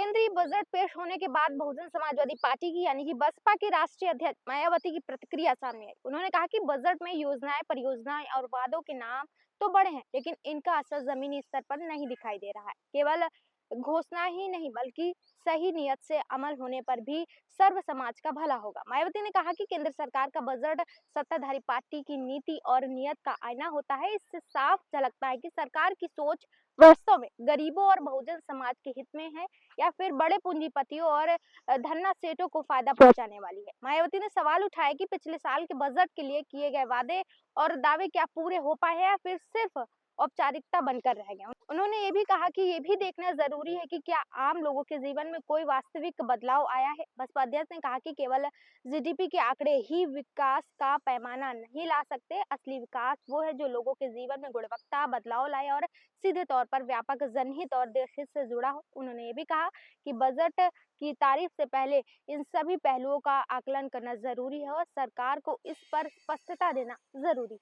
केंद्रीय बजट पेश होने के बाद बहुजन समाजवादी पार्टी की यानी कि बसपा की राष्ट्रीय अध्यक्ष मायावती की प्रतिक्रिया सामने आई। उन्होंने कहा कि बजट में योजनाएं, परियोजनाएं और वादों के नाम तो बड़े हैं, लेकिन इनका असर जमीनी स्तर पर नहीं दिखाई दे रहा है। केवल घोषणा ही नहीं, बल्कि सही नियत से अमल होने पर भी सर्व समाज का भला होगा। मायावती ने कहा कि केंद्र सरकार का बजट सत्ताधारी पार्टी की नीति और नियत का आईना होता है। इससे साफ झलकता है कि सरकार की सोच वास्तव में गरीबों और बहुजन समाज के हित में है या फिर बड़े पूंजीपतियों और धन्ना सेठों को फायदा पहुंचाने वाली है। मायावती ने सवाल उठाया कि पिछले साल के बजट के लिए किए गए वादे और दावे क्या पूरे हो पाए हैं या फिर सिर्फ औपचारिकता बनकर रह गए। उन्होंने ये भी कहा कि ये भी देखना जरूरी है कि क्या आम लोगों के जीवन में कोई वास्तविक बदलाव आया है। बसपा अध्यक्ष ने कहा कि केवल जीडीपी के आंकड़े ही विकास का पैमाना नहीं ला सकते। असली विकास वो है जो लोगों के जीवन में गुणवत्ता बदलाव लाए और सीधे तौर पर व्यापक जनहित और देशहित से जुड़ा हो। उन्होंने ये भी कहा कि बजट की तारीफ से पहले इन सभी पहलुओं का आकलन करना जरूरी है और सरकार को इस पर स्पष्टता देना जरूरी है।